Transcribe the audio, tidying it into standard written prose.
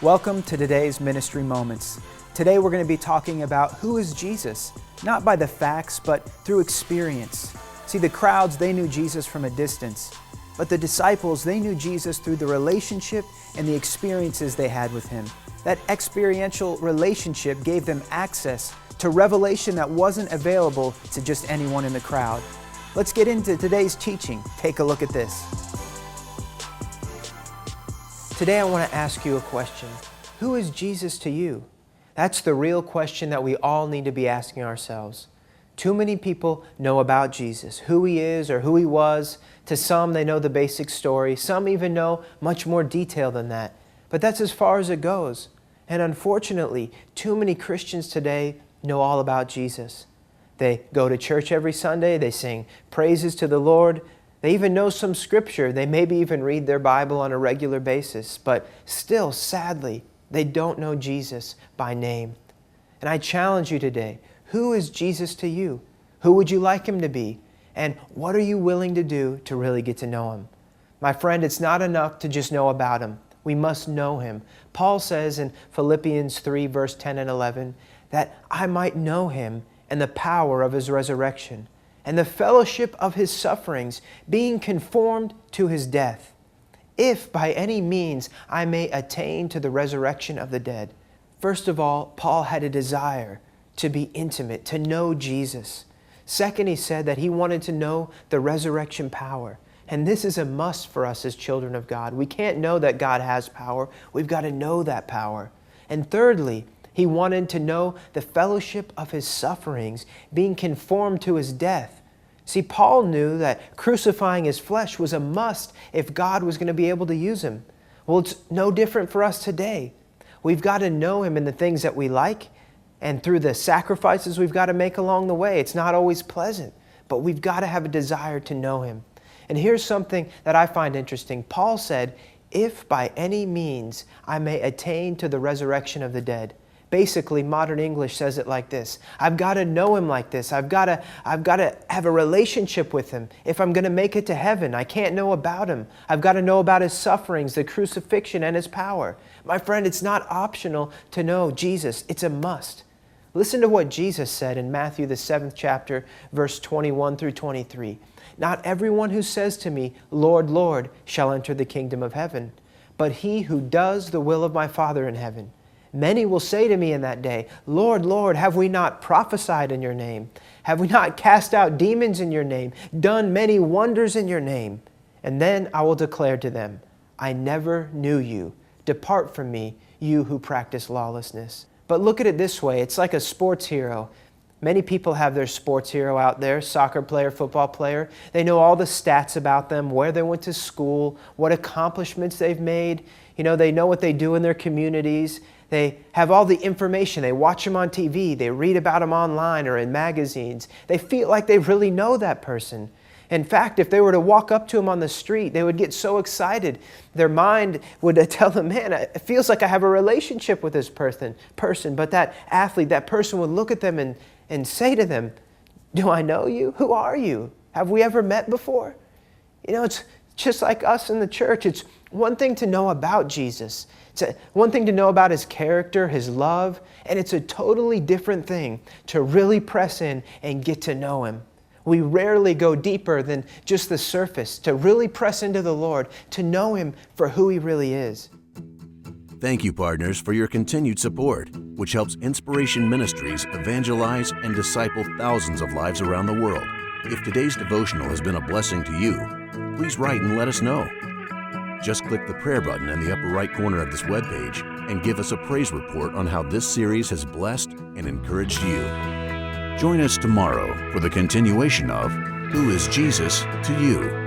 Welcome to today's Ministry Moments. Today we're going to be talking about who is Jesus, not by the facts, but through experience. See, the crowds, they knew Jesus from a distance, but the disciples, they knew Jesus through the relationship and the experiences they had with Him. That experiential relationship gave them access to revelation that wasn't available to just anyone in the crowd. Let's get into today's teaching. Take a look at this. Today I want to ask you a question. Who is Jesus to you? That's the real question that we all need to be asking ourselves. Too many people know about Jesus, who He is or who He was. To some, they know the basic story. Some even know much more detail than that. But that's as far as it goes. And unfortunately, too many Christians today know all about Jesus. They go to church every Sunday. They sing praises to the Lord. They even know some scripture. They maybe even read their Bible on a regular basis. But still, sadly, they don't know Jesus by name. And I challenge you today, who is Jesus to you? Who would you like Him to be? And what are you willing to do to really get to know Him? My friend, it's not enough to just know about Him. We must know Him. Paul says in Philippians 3, verse 10 and 11, that I might know Him and the power of His resurrection, and the fellowship of His sufferings, being conformed to His death, if by any means I may attain to the resurrection of the dead. First of all, Paul had a desire to be intimate, to know Jesus. Second, he said that he wanted to know the resurrection power. And this is a must for us as children of God. We can't know that God has power. We've got to know that power. And thirdly, he wanted to know the fellowship of His sufferings, being conformed to His death. See, Paul knew that crucifying his flesh was a must if God was going to be able to use him. Well, it's no different for us today. We've got to know Him in the things that we like, and through the sacrifices we've got to make along the way. It's not always pleasant, but we've got to have a desire to know Him. And here's something that I find interesting. Paul said, if by any means I may attain to the resurrection of the dead. Basically, modern English says it like this. I've got to know Him like this. I've got to have a relationship with Him. If I'm going to make it to heaven, I can't know about Him. I've got to know about His sufferings, the crucifixion, and His power. My friend, it's not optional to know Jesus. It's a must. Listen to what Jesus said in Matthew, the 7th chapter, verse 21 through 23. Not everyone who says to me, Lord, Lord, shall enter the kingdom of heaven, but he who does the will of my Father in heaven. Many will say to me in that day, Lord, Lord, have we not prophesied in your name? Have we not cast out demons in your name, done many wonders in your name? And then I will declare to them, I never knew you. Depart from me, you who practice lawlessness. But look at it this way. It's like a sports hero. Many people have their sports hero out there, soccer player, football player. They know all the stats about them, where they went to school, what accomplishments they've made. They know what they do in their communities. They have all the information. They watch them on TV. They read about them online or in magazines. They feel like they really know that person. In fact, if they were to walk up to him on the street, they would get so excited. Their mind would tell them, man, it feels like I have a relationship with this person. But that athlete, that person would look at them and say to them, do I know you? Who are you? Have we ever met before? It's just like us in the church. It's one thing to know about Jesus. It's one thing to know about His character, His love, and it's a totally different thing to really press in and get to know Him. We rarely go deeper than just the surface, to really press into the Lord, to know Him for who He really is. Thank you, partners, for your continued support, which helps Inspiration Ministries evangelize and disciple thousands of lives around the world. If today's devotional has been a blessing to you, please write and let us know. Just click the prayer button in the upper right corner of this webpage and give us a praise report on how this series has blessed and encouraged you. Join us tomorrow for the continuation of Who is Jesus to You?